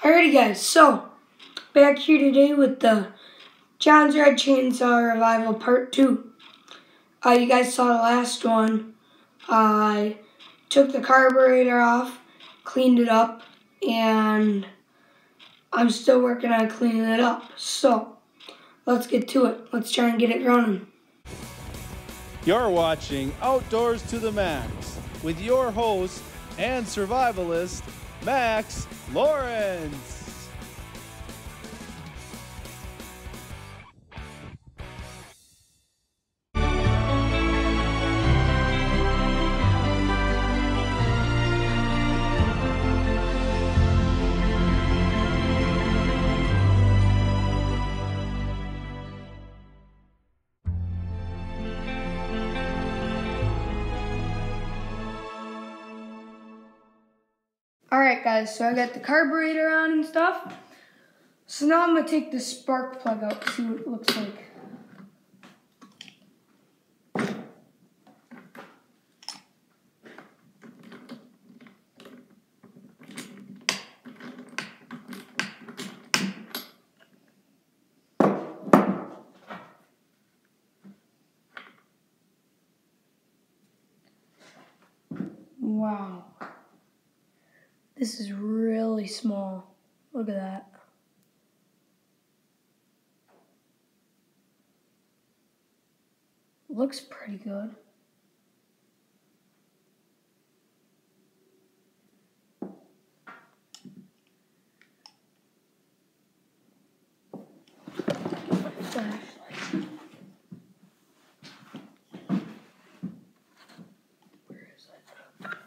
Alrighty guys, so back here today with the Johnsared Chainsaw Revival Part 2. You guys saw the last one. I took the carburetor off, cleaned it up, and I'm still working on cleaning it up. So let's get to it. Let's try and get it running. You're watching Outdoors to the Max with your host and survivalist, Max Lawrence. Alright guys, so I got the carburetor on and stuff. So now I'm going to take the spark plug out and see what it looks like. Wow. This is really small. Look at that. Looks pretty good. Flashlight. Where is it?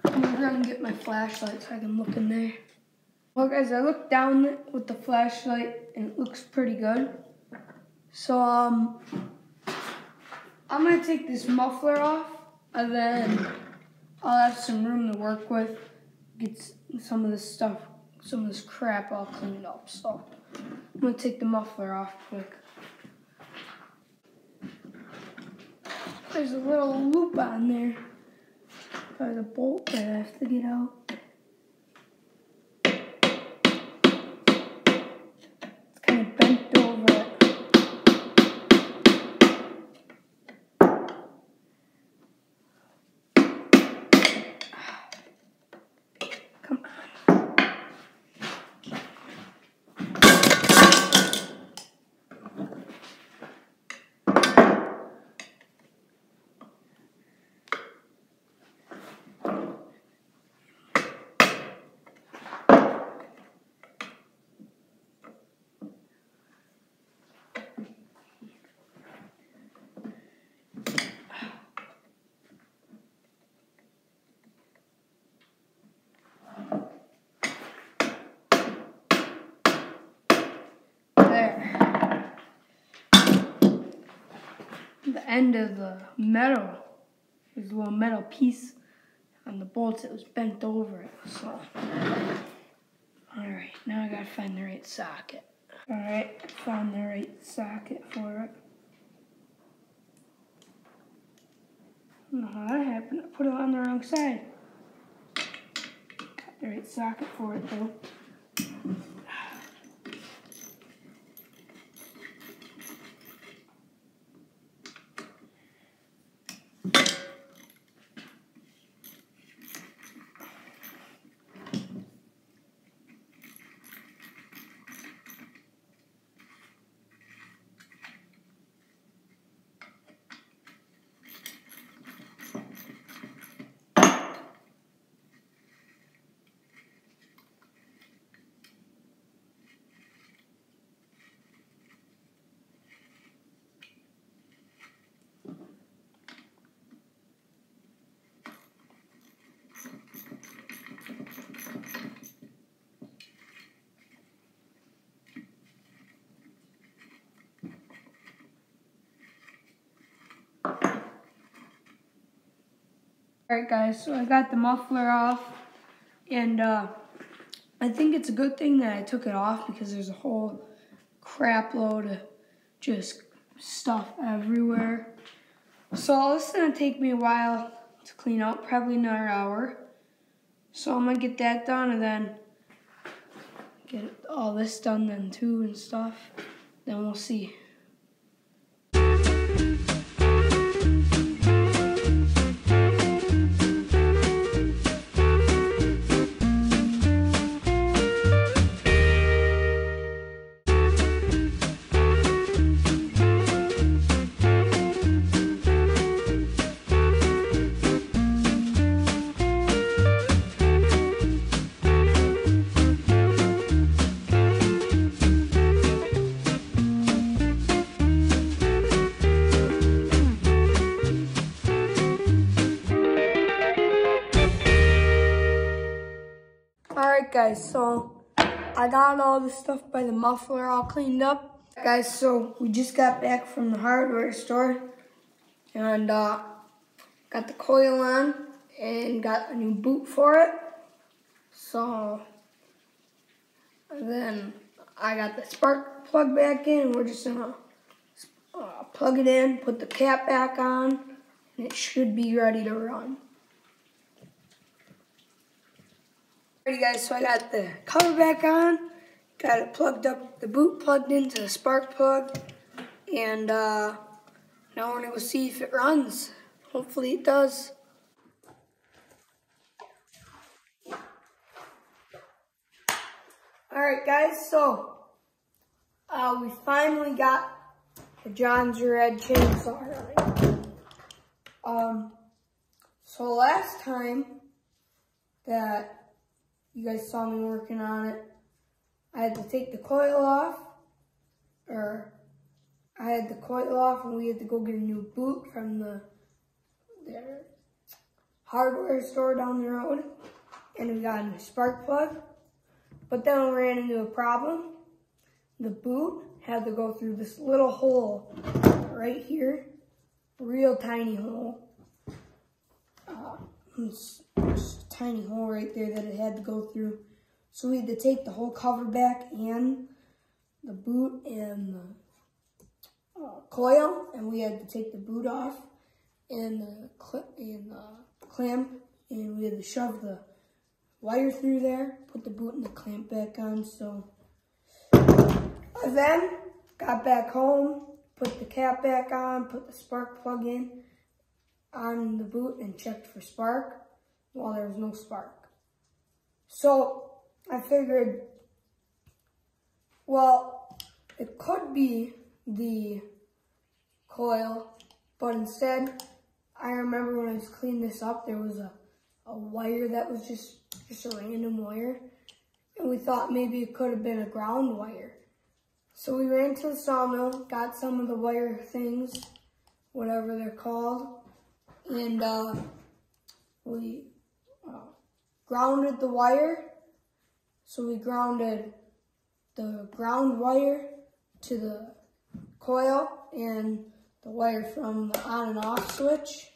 I'm gonna get my flashlight so I can look in there. Well guys, I looked down with the flashlight and it looks pretty good. So I'm gonna take this muffler off and then I'll have some room to work with. Get some of this stuff, some of this crap all cleaned up. So I'm gonna take the muffler off quick. There's a little loop on there. There's a bolt that I have to get out. It's kind of bent over it. Come on. There. The end of the metal, there's a little metal piece on the bolts that was bent over it. So, alright, now I gotta find the right socket. Alright, found the right socket for it. I don't know how that happened. I put it on the wrong side. Got the right socket for it though. Alright guys, so I got the muffler off, and I think it's a good thing that I took it off because there's a whole crap load of just stuff everywhere. So this is going to take me a while to clean out, probably another hour. So I'm going to get that done and then get all this done then too and stuff. Then we'll see. Alright guys, so I got all the stuff by the muffler all cleaned up. Guys, so we just got back from the hardware store and got the coil on and got a new boot for it. So then I got the spark plug back in and we're just gonna plug it in, put the cap back on, and it should be ready to run. Alrighty guys, so I got the cover back on, got it plugged up, the boot plugged into the spark plug, and now we're gonna go see if it runs. Hopefully it does. Alright guys, so we finally got the Johnsared Chainsaw running. So last time that you guys saw me working on it, I had to take the coil off, and we had to go get a new boot from the hardware store down the road, and we got a new spark plug. But then we ran into a problem. The boot had to go through this little hole right here, real tiny hole. Just a tiny hole right there that it had to go through. So we had to take the whole cover back and the boot and the coil, and we had to take the boot off and the clamp, and we had to shove the wire through there, put the boot and the clamp back on. So I then got back home, put the cap back on, put the spark plug in on the boot and checked for spark. Well, there was no spark. So I figured, well, it could be the coil, but instead, I remember when I was cleaning this up, there was a wire that was just a random wire, and we thought maybe it could have been a ground wire. So we ran to the sawmill, got some of the wire things, whatever they're called, and we grounded the wire. So we grounded the ground wire to the coil and the wire from the on and off switch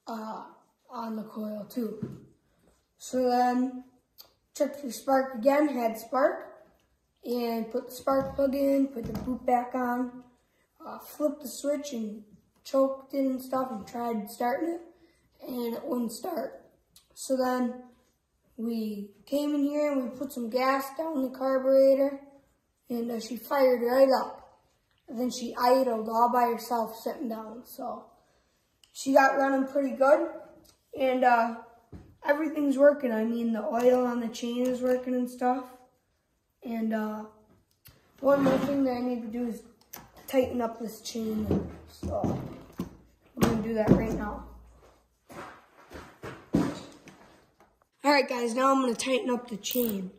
on the coil too. So then checked for spark again, had spark, and put the spark plug in, put the boot back on, flipped the switch and choked it and stuff and tried starting it, and it wouldn't start. So then we came in here and we put some gas down the carburetor, and she fired right up. And then she idled all by herself sitting down. So she got running pretty good, and everything's working. I mean, the oil on the chain is working and stuff. And one more thing that I need to do is tighten up this chain. So I'm gonna do that right now. Alright guys, now I'm gonna tighten up the chain.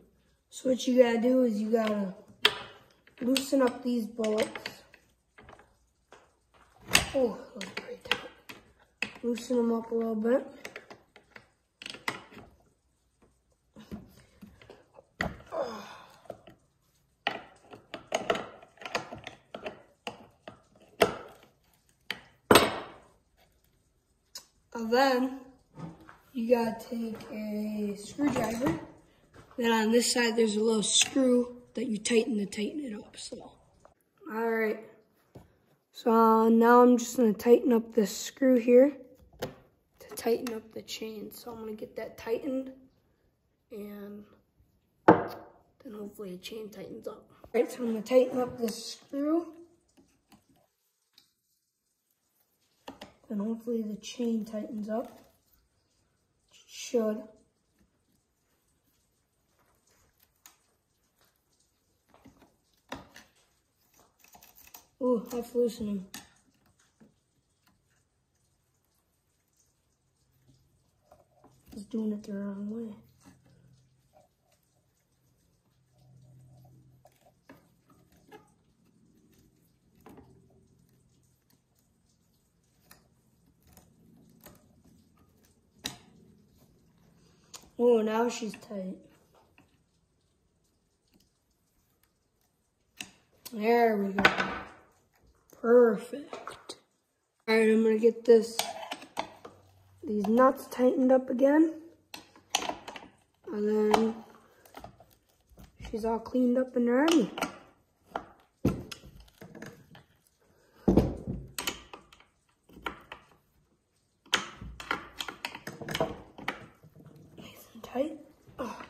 So what you gotta do is you gotta loosen up these bolts. Oh, that was pretty tight. Loosen them up a little bit. And then you gotta take a screwdriver. Then on this side there's a little screw that you tighten to tighten it up. So, all right. So now I'm just gonna tighten up this screw here to tighten up the chain. So I'm gonna get that tightened, and Then hopefully the chain tightens up. All right, so I'm gonna tighten up this screw. Then hopefully the chain tightens up. It should. Ooh, that's loosening. It's doing it the wrong way. Oh, now she's tight. There we go. Perfect. All right, I'm gonna get these nuts tightened up again. And then she's all cleaned up and ready. Nice and tight. Oh.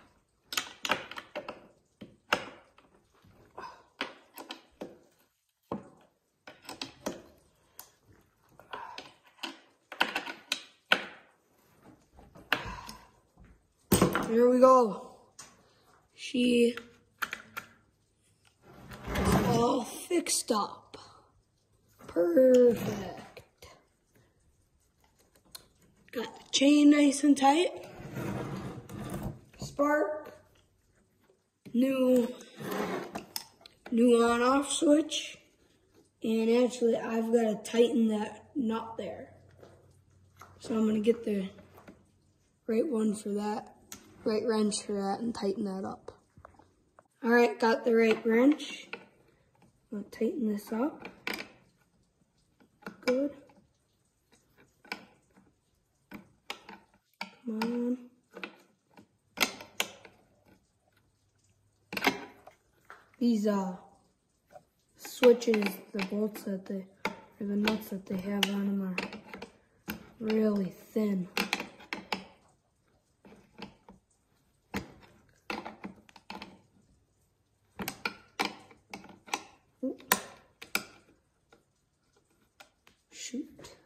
There we go. She is all fixed up. Perfect. Got the chain nice and tight. Spark. New on-off switch. And actually, I've got to tighten that nut there. So I'm going to get the right one for that. Right wrench for that and tighten that up. All right, got the right wrench. I'm gonna tighten this up. Good. Come on. These switches, the bolts that or the nuts that they have on them are really thin. Shoot.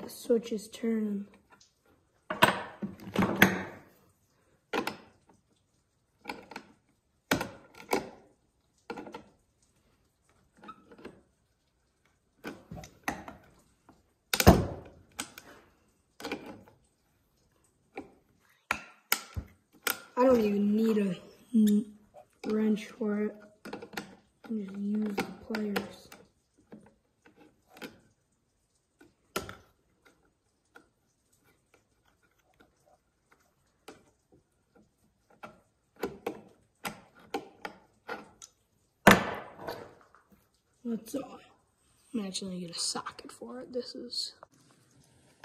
The switch is turning. I don't even need a wrench for it. I just use the pliers. I'm actually gonna get a socket for it.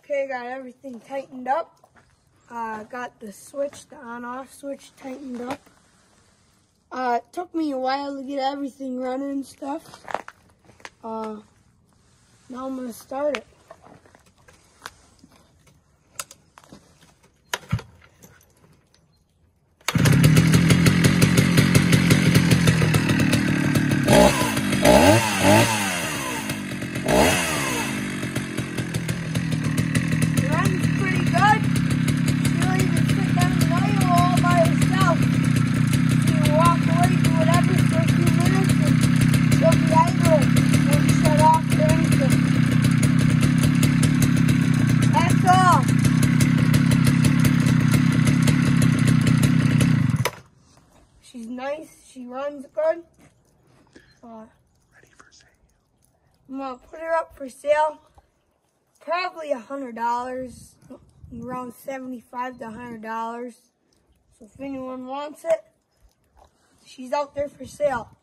Okay, got everything tightened up. Got the switch, the on-off switch tightened up. It took me a while to get everything running and stuff. Now I'm gonna start it. She's nice, she runs good. Ready for sale. I'm gonna put her up for sale. Probably $100, around $75 to $100. So if anyone wants it, she's out there for sale.